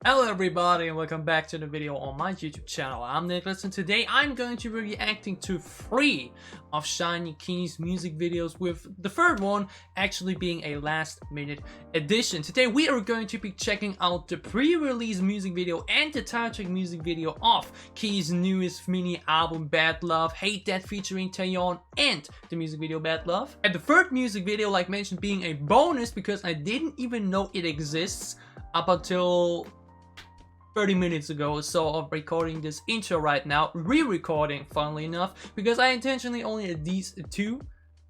Hello everybody and welcome back to the video on my YouTube channel. I'm Nicholas and today I'm going to be reacting to 3 of SHINee KEY's music videos, with the third one actually being a last minute addition. Today we are going to be checking out the pre-release music video and the title track music video of KEY's newest mini album Bad Love, Hate That featuring Taeyeon, and the music video Bad Love. And the third music video, like mentioned, being a bonus because I didn't even know it exists up until 30 minutes ago or so of recording this intro right now, re-recording funnily enough, because I intentionally only had these two,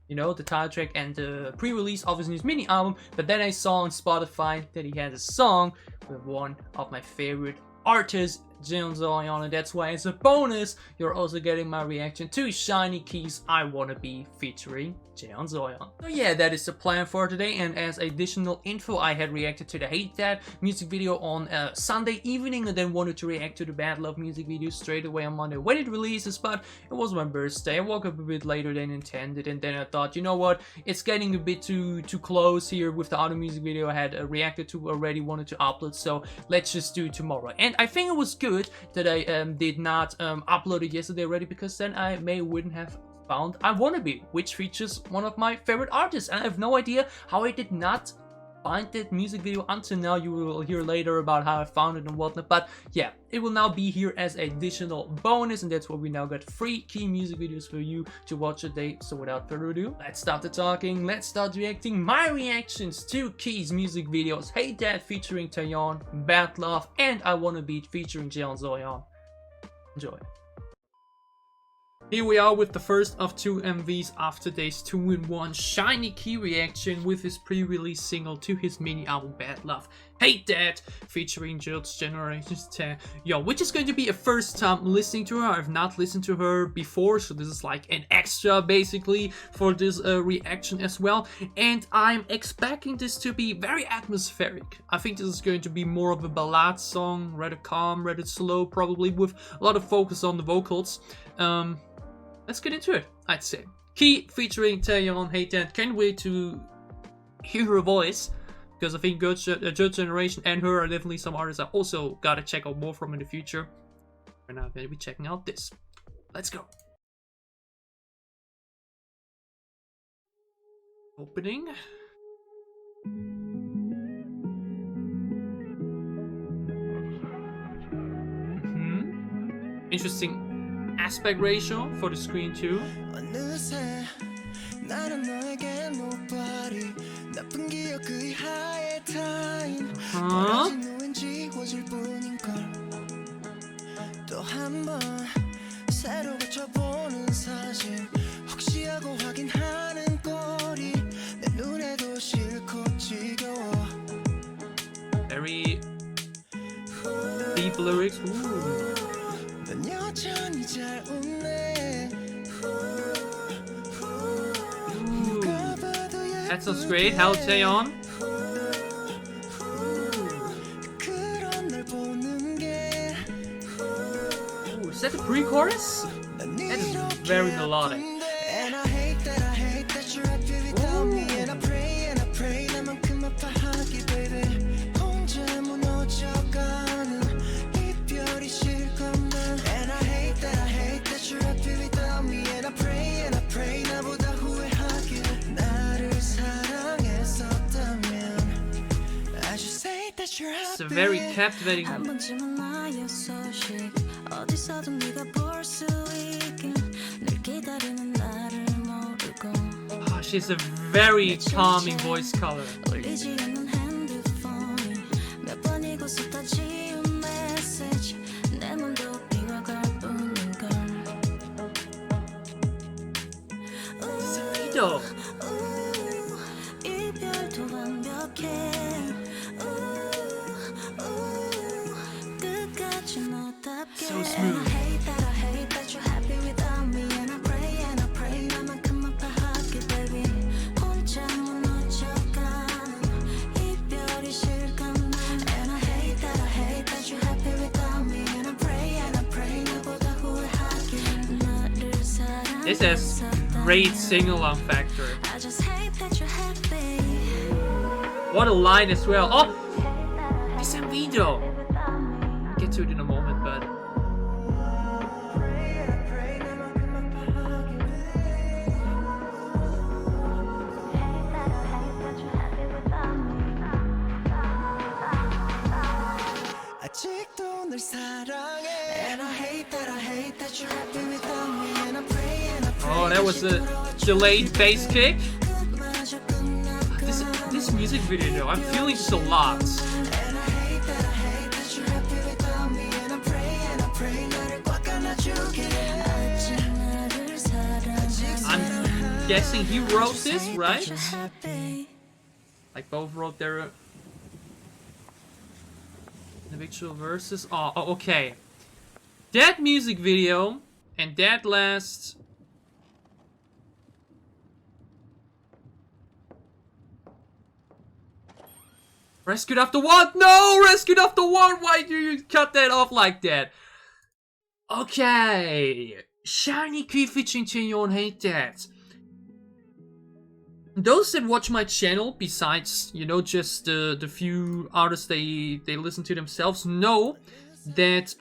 you know, the title track and the pre-release of his new mini album, but then I saw on Spotify that he had a song with one of my favorite artists, Jeon Soyeon, and that's why as a bonus you're also getting my reaction to SHINee KEY's I Wanna Be featuring Jeon Soyeon. So yeah, that is the plan for today, and as additional info, I had reacted to the Hate That music video on Sunday evening and then wanted to react to the Bad Love music video straight away on Monday when it releases, but it was my birthday. I woke up a bit later than intended, and then I thought, you know what, it's getting a bit too close here with the other music video I had reacted to already, wanted to upload, so let's just do it tomorrow. And I think it was good that I did not upload it yesterday already, because then I wouldn't have found I Wanna Be, which features one of my favorite artists, and I have no idea how I did not find that music video until now. You will hear later about how I found it and whatnot, but yeah, it will now be here as an additional bonus, and that's why we now got 3 key music videos for you to watch today. So without further ado, let's start the talking, let's start reacting my reactions to KEY's music videos: Hate That featuring Taeyeon, Bad Love, and I Wanna Be featuring Jeon Soyeon. Enjoy. Here we are with the first of 2 MVs of today's 2-in-1 SHINee KEY reaction with his pre-release single to his mini album Bad Love, Hate That featuring Girls' Generation's Taeyeon, which is going to be a first time listening to her. I've not listened to her before, so this is like an extra basically for this reaction as well, and I'm expecting this to be very atmospheric. I think this is going to be more of a ballad song, rather calm, rather slow, probably with a lot of focus on the vocals. Let's get into it, I'd say. KEY featuring Taeyeon, Hate That. Can't wait to hear her voice, because I think Girls' Generation and her are definitely some artists I also gotta check out more from in the future. We're now gonna be checking out this. Let's go. Opening. Interesting aspect ratio for the screen too. Very deep lyrics. Ooh. That sounds great. How Taeyeon? Ooh, is that the pre-chorus? That is very melodic. It's a very captivating. Oh, she has a very calming voice color. Sweet. So smooth. This has great sing-along factor. What a line as well. Oh, it's a video. into it in a moment, but oh, that was a delayed bass kick. This music video though, I'm feeling just a lot. I'm guessing he wrote this, right? Like both wrote their individual verses. Oh, okay. That music video and that last Rescued After What? No! Rescued After What? Why do you cut that off like that? Okay. SHINee KEY featuring Taeyeon, hate that. Those that watch my channel, besides, you know, just the few artists they listen to themselves, know that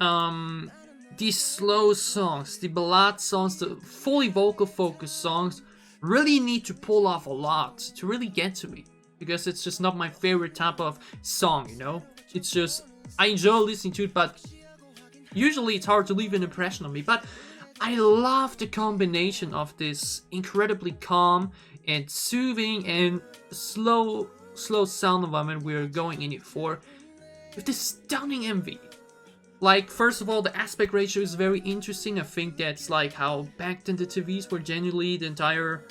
these slow songs, the ballad songs, the fully vocal focused songs really need to pull off a lot to really get to me. Because it's just not my favorite type of song, you know? It's just, I enjoy listening to it, but usually it's hard to leave an impression on me. But I love the combination of this incredibly calm and soothing and slow sound environment we're going in it for, with this stunning MV. Like, first of all, the aspect ratio is very interesting. I think that's like how back then the TVs were generally the entire,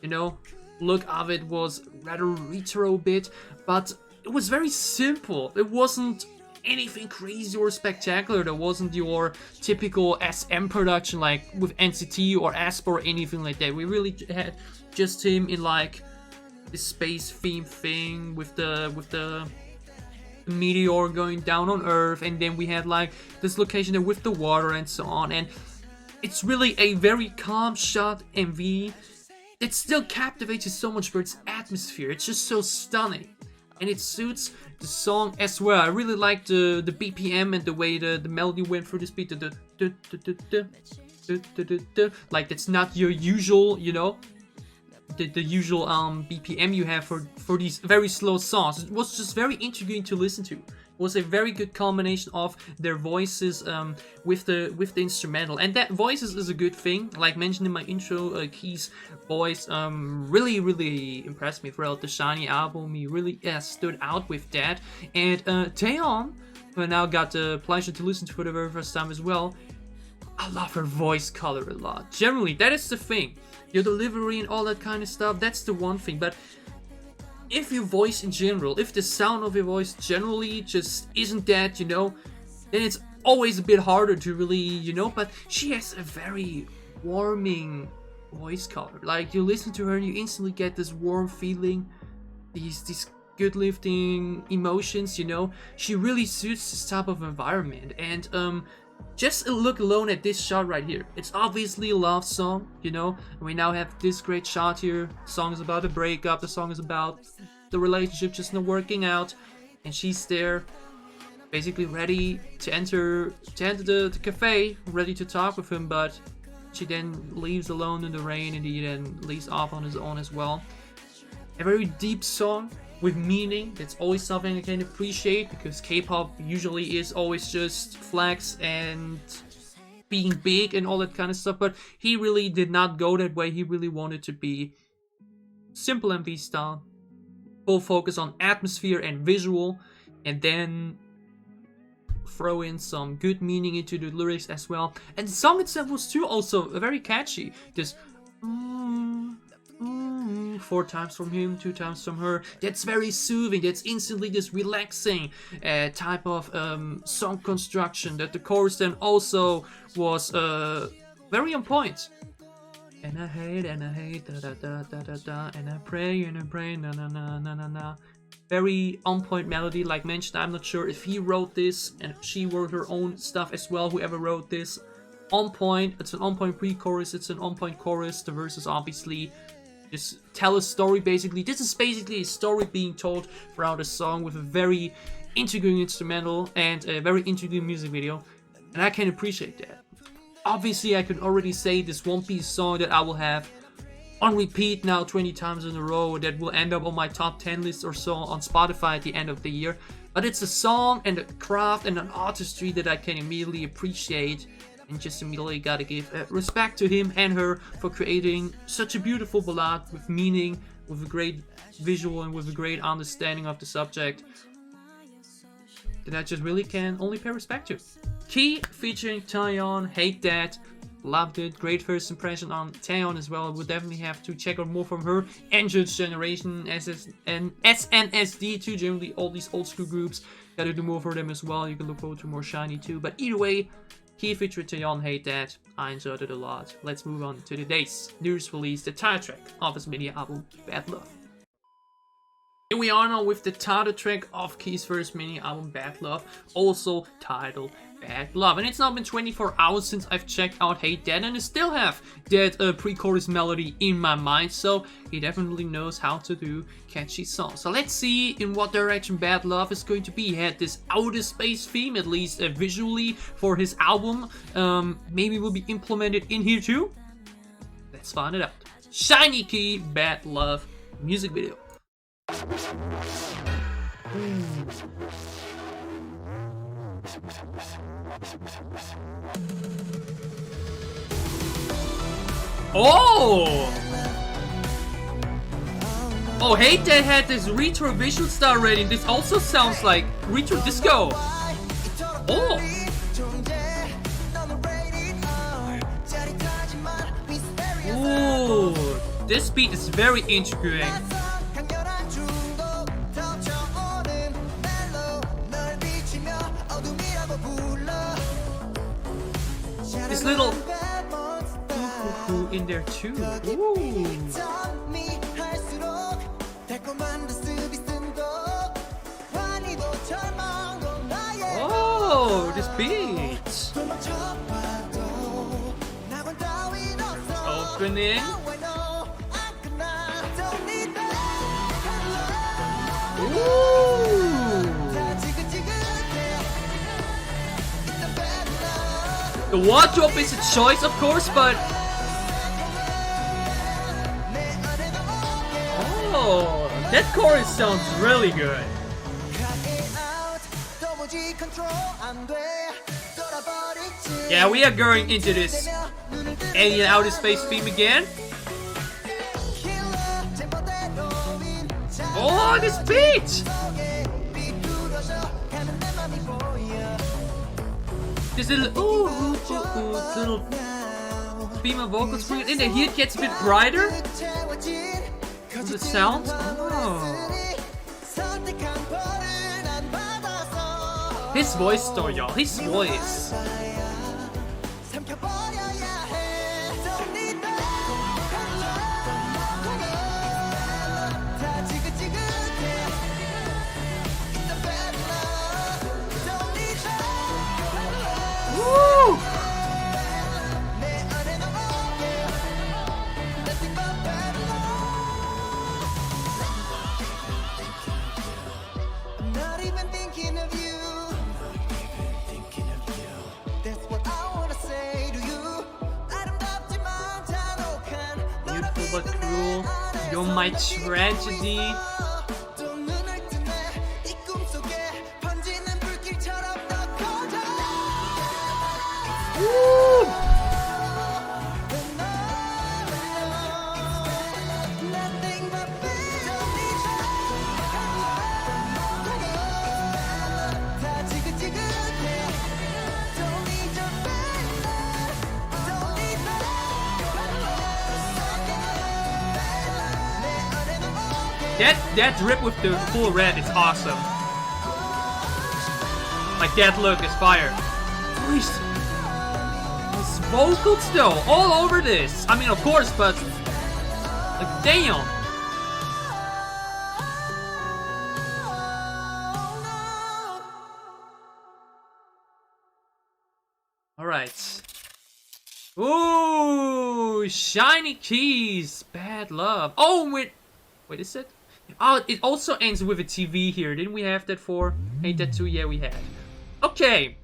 you know, look of it was rather retro bit, but it was very simple. It wasn't anything crazy or spectacular. There wasn't your typical SM production like with NCT or aespa or anything like that. We really had just him in like this space theme thing with the meteor going down on Earth, and then we had like this location there with the water and so on. And it's really a very calm shot MV. It still captivates you so much for its atmosphere. It's just so stunning. And it suits the song as well. I really like the BPM and the way the melody went through this beat. Like, that's not your usual, you know, the usual BPM you have for these very slow songs. It was just very intriguing to listen to. It was a very good combination of their voices with the instrumental, and that voices is a good thing. Like mentioned in my intro, Key's voice really impressed me throughout the SHINee album. He really stood out with that. And Taeyeon, who I now got the pleasure to listen to for the very first time as well, I love her voice color a lot. Generally, that is the thing. Your delivery and all that kind of stuff, that's the one thing. But if your voice in general, if the sound of your voice generally just isn't that, you know, then it's always a bit harder to really, you know, but she has a very warming voice color. Like, you listen to her and you instantly get this warm feeling, these good lifting emotions, you know. She really suits this type of environment. And just a look alone at this shot right here. It's obviously a love song, you know. And we now have this great shot here. The song is about a breakup. The song is about the relationship just not working out. And she's there, basically ready to enter the cafe, ready to talk with him. But she then leaves alone in the rain, and he then leaves off on his own as well. A very deep song with meaning. That's always something I can appreciate, because K-pop usually is always just flex and being big and all that kind of stuff, but he really did not go that way. He really wanted to be simple MV style, full focus on atmosphere and visual, and then throw in some good meaning into the lyrics as well. And the song itself was too also very catchy. This 4 times from him, 2 times from her. That's very soothing. That's instantly this relaxing type of song construction. That the chorus then also was very on point. And I hate, da da da da da da, and I pray, na na na na na na. Very on point melody. Like mentioned, I'm not sure if he wrote this and she wrote her own stuff as well. Whoever wrote this, on point. It's an on point pre-chorus. It's an on point chorus. The verses obviously just tell a story basically. This is basically a story being told throughout a song with a very intriguing instrumental and a very intriguing music video, and I can appreciate that. Obviously, I can already say this One Piece song that I will have on repeat now 20 times in a row, that will end up on my top 10 list or so on Spotify at the end of the year. But it's a song and a craft and an artistry that I can immediately appreciate, and just immediately gotta give respect to him and her for creating such a beautiful ballad with meaning, with a great visual and with a great understanding of the subject, that I just really can only pay respect to. Key featuring Taeyeon, Hate That, loved it. Great first impression on Taeyeon as well. Would definitely have to check out more from her. And Judge Generation, and SNSD too. Generally, all these old school groups, gotta do more for them as well. You can look forward to more SHINee too. But either way, Key featuring Taeyeon, Hate That. I enjoyed it a lot. Let's move on to today's news release, the title track of his mini album, Bad Love. Here we are now with the title track of Key's first mini album, Bad Love, also titled Bad Love. And it's now been 24 hours since I've checked out Hate That, and I still have that pre-chorus melody in my mind, so he definitely knows how to do catchy songs. So let's see in what direction Bad Love is going to be. He had this outer space theme, at least visually, for his album. Maybe will be implemented in here too? Let's find it out. SHINee KEY, Bad Love, music video. Oh! Oh, Hate That had this retro visual style already. This also sounds like retro disco. Oh! Ooh, this beat is very intriguing. This little in there too. Ooh. Oh, this beat. Opening. Ooh. The wardrobe is a choice, of course, but oh, that chorus sounds really good. Yeah, we are going into this alien outer space theme again. Oh, this beat! This little little female vocals bring it in there. Here it gets a bit brighter. The sound. Oh. His voice though, y'all. His voice. Woo! Beautiful but cruel. You're my tragedy. Woo! That drip with the full red is awesome. Like that look is fire. His vocals though, all over this. I mean, of course, but like damn. All right. Ooh, SHINee KEY's Bad Love. Oh wait, is it? Oh, it also ends with a TV here. Didn't we have that for Hate That too? Yeah, we had. Okay.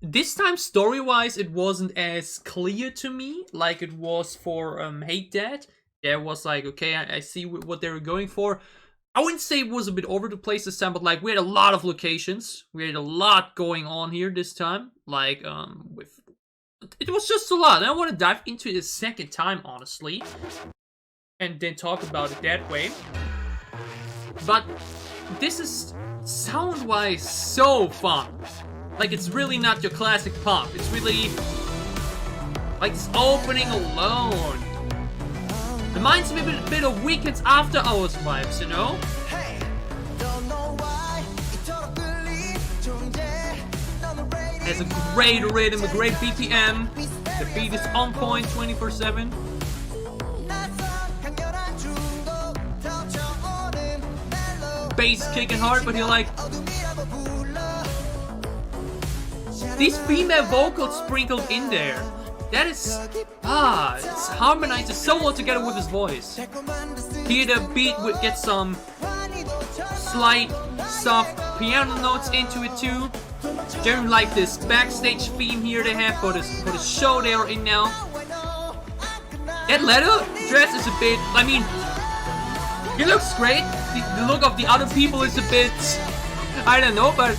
This time, story-wise, it wasn't as clear to me like it was for Hate That. There was like, okay, I see what they were going for. I wouldn't say it was a bit over the place this time, but like we had a lot of locations. We had a lot going on here this time. Like, it was just a lot. And I want to dive into it a second time, honestly, and then talk about it that way. But this is sound-wise so fun. Like, it's really not your classic pop. It's really like this opening alone. Reminds me a bit of Weekends After Hours vibes, you know? Has a great rhythm, a great BPM. The beat is on point 24/7. Bass kicking hard, but you're like... These female vocals sprinkled in there. That is... it's harmonizes so well together with his voice. Here the beat would get some slight, soft piano notes into it too. Generally like this backstage theme here they have for the show they are in now. That leather dress is a bit... I mean, he looks great. The look of the other people is a bit... I don't know, but...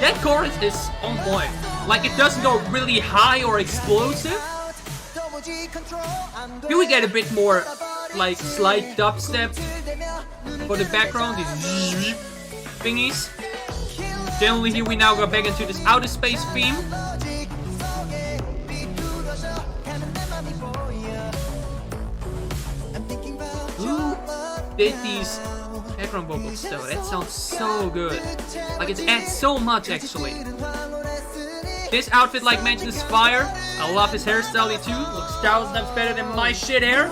That chorus is on point. Like, it doesn't go really high or explosive. Here we get a bit more, like, slight dubstep for the background, these thingies. Generally, here we now go back into this outer space theme. Who did these background vocals though? That sounds so good. Like, it adds so much actually. This outfit, like mentioned, is fire. I love his hairstyle too. Looks 1,000 times better than my shit hair.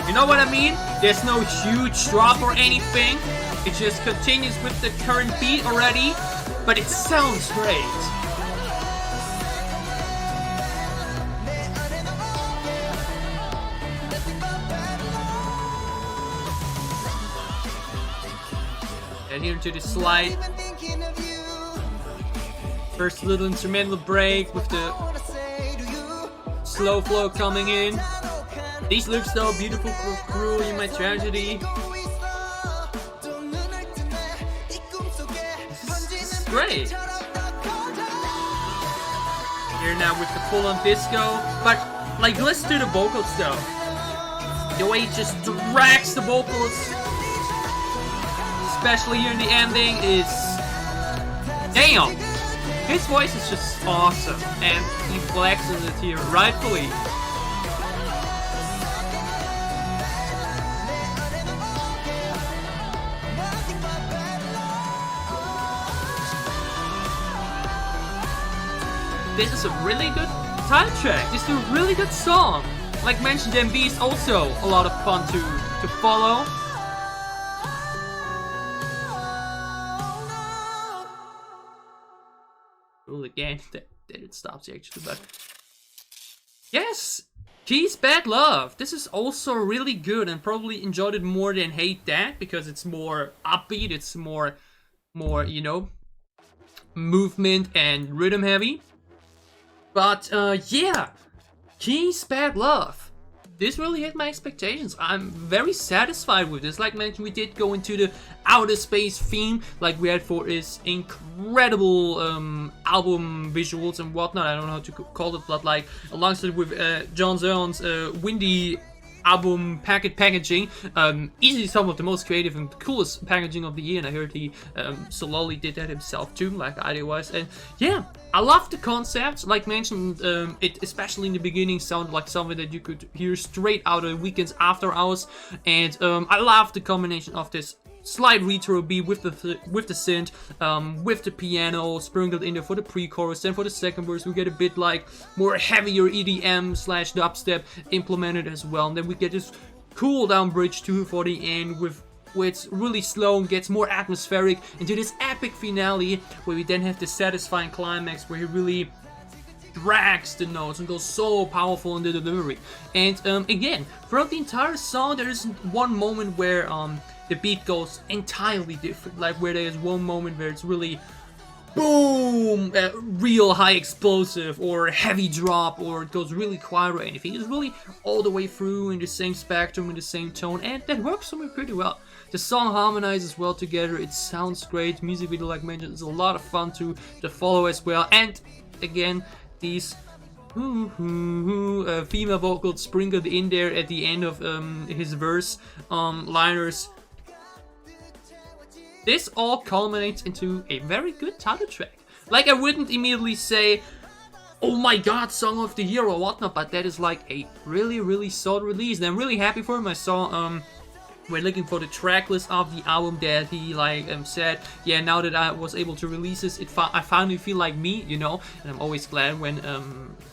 You know what I mean? There's no huge drop or anything. It just continues with the current beat already, but it sounds great. And here to the slide. First little instrumental break with the slow flow coming in. These looks though, beautiful, cruel in my tragedy. This is great. Here now with the full-on disco, but like listen to the vocals though. The way it just drags the vocals, especially here in the ending, is Taeyeon. His voice is just awesome, and he flexes it here rightfully. This is a really good time track. This is a really good song. Like mentioned, MV is also a lot of fun to follow. Well, again, that it stops actually, but yes, Key's Bad Love. This is also really good, and probably enjoyed it more than Hate That because it's more upbeat. It's more you know, movement and rhythm heavy. But yeah, Key's Bad Love. This really hit my expectations. I'm very satisfied with this. Like mentioned, we did go into the outer space theme, like we had for his incredible album visuals and whatnot. I don't know how to call it, but like alongside with Jeon Soyeon's windy album packaging, easily some of the most creative and coolest packaging of the year, and I heard he slowly did that himself too, like idea-wise. And yeah, I love the concept. Like mentioned, it especially in the beginning sounded like something that you could hear straight out of Weekends After Hours, and I love the combination of this slight retro beat with the synth, with the piano sprinkled in there for the pre-chorus. Then for the second verse we get a bit like more heavier EDM / dubstep implemented as well, and then we get this cool down bridge too for the end with where it's really slow and gets more atmospheric, into this epic finale where we then have the satisfying climax where he really drags the notes and goes so powerful in the delivery. And again, throughout the entire song, there isn't one moment where the beat goes entirely different. Like where there's one moment where it's really boom, real high explosive, or heavy drop, or it goes really quiet or anything. It's really all the way through in the same spectrum, in the same tone, and that works for me pretty well. The song harmonizes well together, it sounds great, music video like mentioned is a lot of fun to follow as well, and again, these female vocals sprinkled in there at the end of his verse liners. This all culminates into a very good title track. Like, I wouldn't immediately say, oh my god, song of the year or whatnot, but that is like a really, really solid release, and I'm really happy for him. I saw when looking for the track list of the album that he said, yeah, now that I was able to release this, I finally feel like me, you know, and I'm always glad when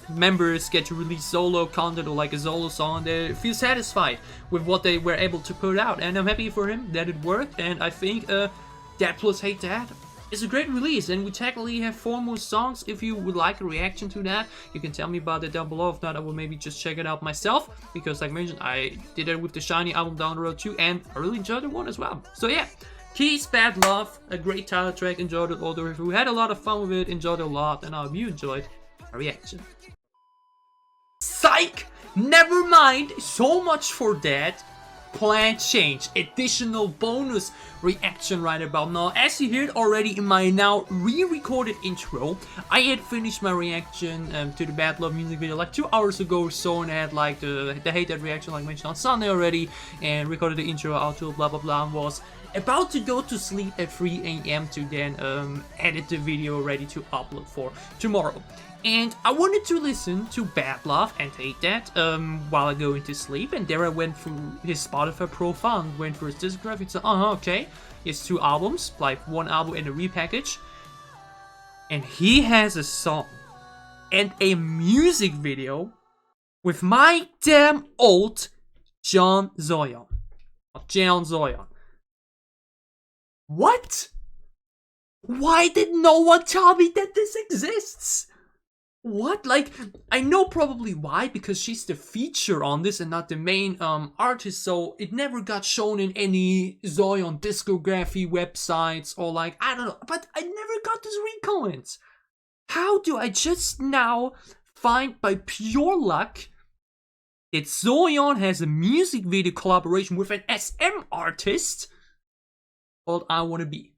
members get to release solo content or like a solo song, they feel satisfied with what they were able to put out, and I'm happy for him that it worked. And I think That Plus Hate That is a great release, and we technically have 4 more songs. If you would like a reaction to that, you can tell me about it down below. If not, I will maybe just check it out myself, because like mentioned, I did it with the SHINee album down the road too, and I really enjoyed the one as well. So yeah, Keys, Bad Love, a great title track, enjoyed it all the way through, had a lot of fun with it, enjoyed it a lot, and I hope you enjoyed my reaction. Psych! Never mind, so much for that. Plan change, additional bonus reaction right about now. As you heard already in my now re-recorded intro, I had finished my reaction to the Bad Love music video like 2 hours ago or so, and I had like the Hate That reaction like mentioned on Sunday already, and recorded the intro, outro, blah blah blah, and was about to go to sleep at 3 AM to then edit the video ready to upload for tomorrow. And I wanted to listen to Bad Love and Hate That while I go into sleep, and there I went through his Spotify profile and went through his discography and said, okay, he has 2 albums, like 1 album in a repackage, and he has a song and a music video with my damn old Jeon Soyeon. Jeon Soyeon. What? Why did no one tell me that this exists? What? Like, I know probably why, because she's the feature on this and not the main artist, so it never got shown in any Soyeon discography websites or like, I don't know, but I never got this recomment. How do I just now find by pure luck that Soyeon has a music video collaboration with an SM artist called I Wanna Be?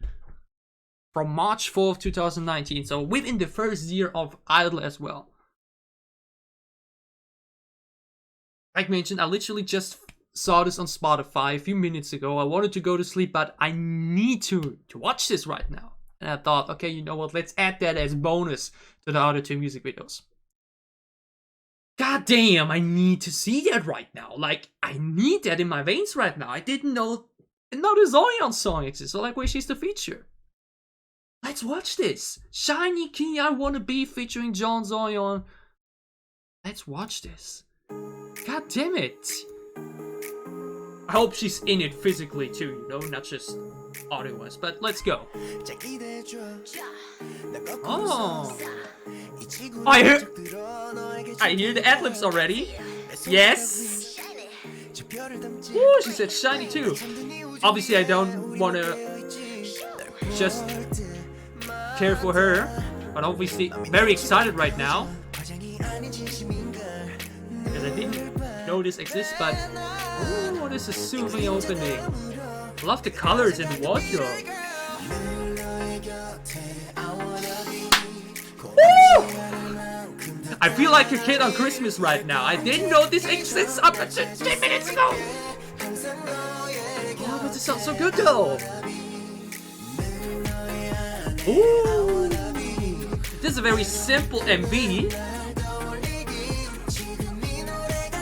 From March 4th, 2019, so within the first year of Idol as well. Like mentioned, I literally just saw this on Spotify a few minutes ago. I wanted to go to sleep, but I need to watch this right now. And I thought, okay, you know what, let's add that as bonus to the other 2 music videos. God damn, I need to see that right now. Like, I need that in my veins right now. I didn't know another Soyeon song exists, so like where she's the feature. Let's watch this. SHINee KEY, I Wanna Be featuring Jeon Soyeon. Let's watch this. God damn it. I hope she's in it physically too, you know, not just audio-wise, but let's go. Oh. I hear the ad-libs already. Yes. Ooh, she said SHINee too. Obviously, I don't want to just care for her, but obviously very excited right now because I didn't know this exists. But oh, this is soothing opening. Love the colors in the wardrobe. Woo! I feel like a kid on Christmas right now. I didn't know this exists up until 10 minutes ago. Oh, but this sounds so good though. Ooh. This is a very simple MV.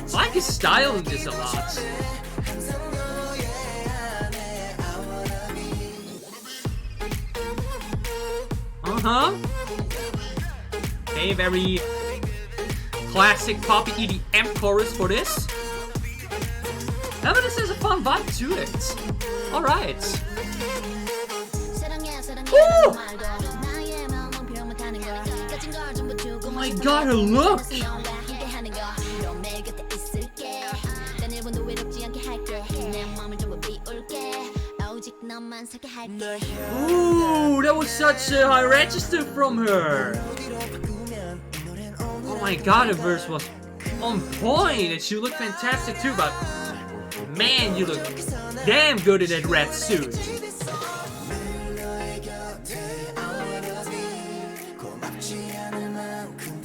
I like his style in this a lot. Okay, very classic poppy EDM chorus for this. Now, but this has a fun vibe to it. Alright. Oh my god, her look! Ooh, that was such a high register from her! Oh my god, her verse was on point, and she looked fantastic too, but man, you look damn good in that red suit.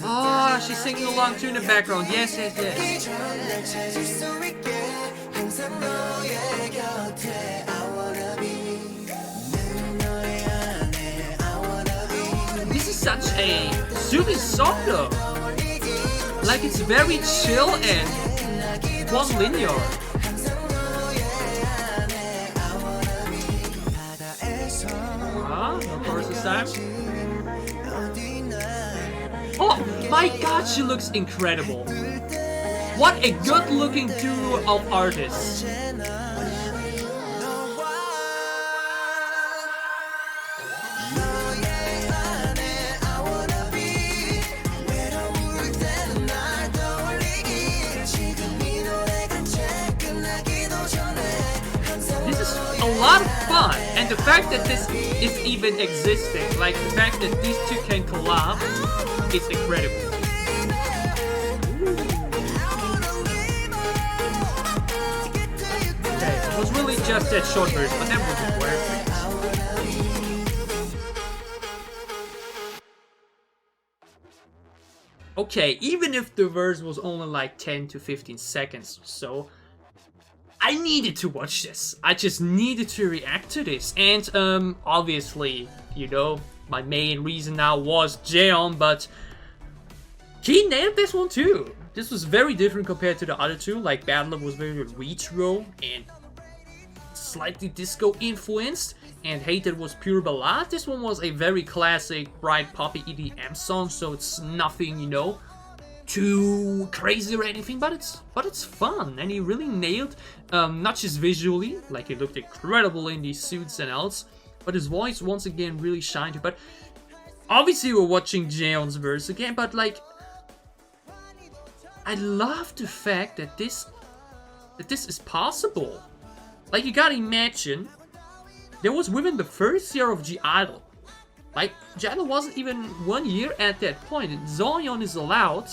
Oh, she's singing along too in the background. Yes, yes, yes. This is such a soothing song though. Like, it's very chill and one linear. No chorus this time. Oh my god, she looks incredible. What a good looking duo of artists. This is a lot of fun, and the fact that this is even existing, like the fact that these two can collab, it's incredible. Okay, it was really just that short version, but that wasn't worth it. Okay, even if the verse was only like 10 to 15 seconds or so, I needed to watch this. I just needed to react to this. And obviously, you know, my main reason now was Jeon, but he nailed this one too. This was very different compared to the other two. Like, Battle was very retro and slightly disco influenced, and Hated was pure ballad. This one was a very classic, bright, poppy EDM song, so it's nothing, you know, too crazy or anything, but it's fun, and he really nailed, not just visually, like he looked incredible in these suits and else, but his voice once again really shined. But obviously we're watching Jeon's verse again, but like, I love the fact that this is possible. Like, you gotta imagine, there was within the first year of G-Idol. Like, G-Idol wasn't even 1 year at that point, and Soyeon is allowed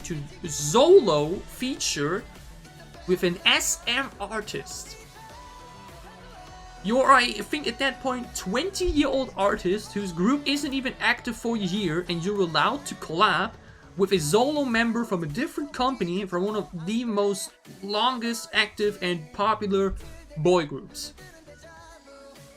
to solo feature with an SM artist. You're, I think at that point, 20-year-old artist whose group isn't even active for a year, and you're allowed to collab with a solo member from a different company, from one of the most longest active and popular boy groups.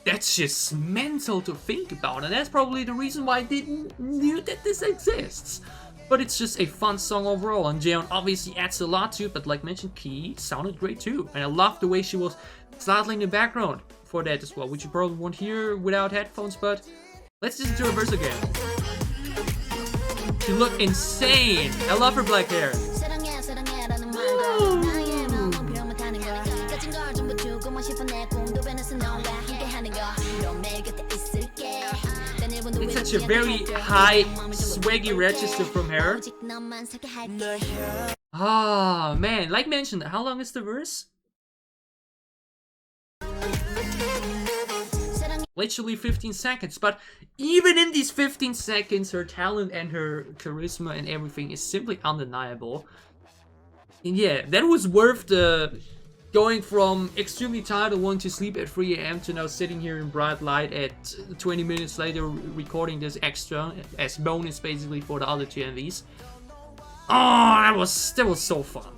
That's just mental to think about, and that's probably the reason why I didn't knew that this exists. But it's just a fun song overall, and Jeon obviously adds a lot to it, but like mentioned, Key sounded great too. And I love the way she was startling in the background for that as well, which you probably won't hear without headphones, but let's listen to her verse again. She looked insane. I love her black hair. It's such a very high, swaggy register from her. Ah, man. Like mentioned, how long is the verse? Literally 15 seconds, but even in these 15 seconds, her talent and her charisma and everything is simply undeniable. And yeah, that was worth the going from extremely tired and wanting to sleep at 3 AM to now sitting here in bright light at 20 minutes later recording this extra as bonus basically for the other two MVs. Oh, that was so fun.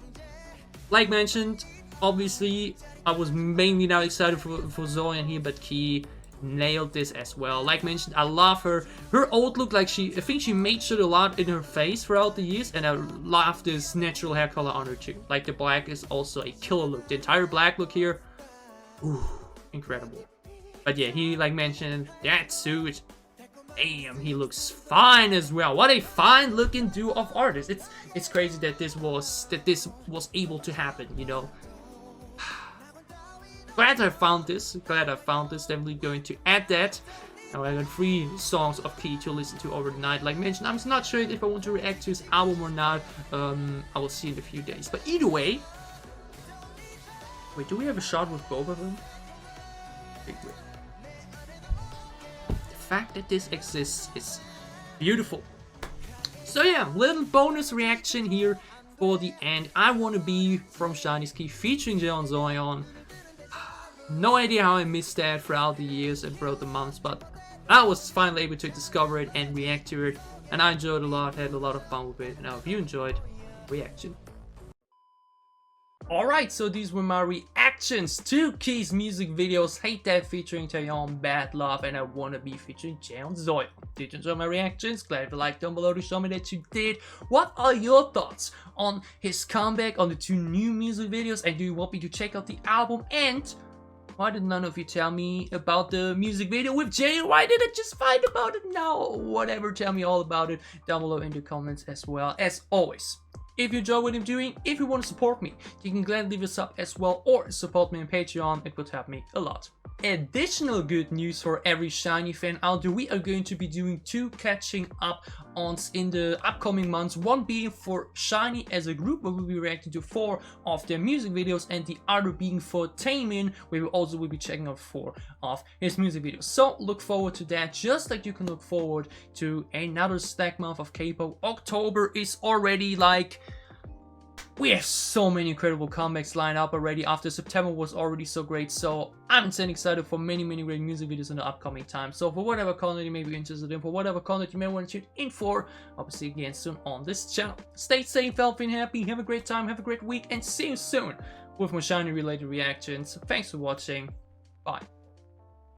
Like mentioned, obviously I was mainly now excited for Soyeon here, but Key nailed this as well. Like mentioned, I love her old look. Like, I think she made sure a lot in her face throughout the years, and I love this natural hair color on her too. Like, the black is also a killer look. The entire black look here, ooh, incredible. But yeah, he, like mentioned, that suit, damn, he looks fine as well. What a fine looking duo of artists. It's crazy that this was able to happen, you know. glad I found this. Definitely going to add that. Now I got 3 songs of Key to listen to over the night. Like mentioned, I'm not sure if I want to react to his album or not. I will see in a few days. But either way, wait, do we have a shot with both of them? Wait. The fact that this exists is beautiful. So yeah, little bonus reaction here for the end. I Wanna Be from SHINee KEY featuring Jeon Soyeon. No idea how I missed that throughout the years and throughout the months, but I was finally able to discover it and react to it, and I enjoyed a lot, had a lot of fun with it, and I hope you enjoyed the reaction. Alright, so these were my reactions to Key's music videos, Hate That featuring Taeyeon, Bad Love, and I Wanna Be featuring Jeon Soyeon. Did you enjoy my reactions? Glad if you like down below to show me that you did. What are your thoughts on his comeback, on the 2 new music videos, and do you want me to check out the album? And why did none of you tell me about the music video with Jay? Why did I just find about it now? Whatever, tell me all about it down below in the comments as well. As always, if you enjoy what I'm doing, if you want to support me, you can gladly leave a sub as well or support me on Patreon. It would help me a lot. Additional good news for every SHINee fan out there, we are going to be doing 2 catching up ons in the upcoming months. One being for SHINee as a group, where we'll be reacting to 4 of their music videos, and the other being for Taeyeon, where we also will be checking out 4 of his music videos. So look forward to that, just like you can look forward to another stack month of K-pop. October is already like... we have so many incredible comebacks lined up already after September was already so great, so I'm insanely excited for many great music videos in the upcoming time. So for whatever content you may be interested in, for whatever content you may want to tune in for, I'll see you again soon on this channel. Stay safe, healthy and happy, have a great time, have a great week, and see you soon with more SHINee related reactions. Thanks for watching, bye.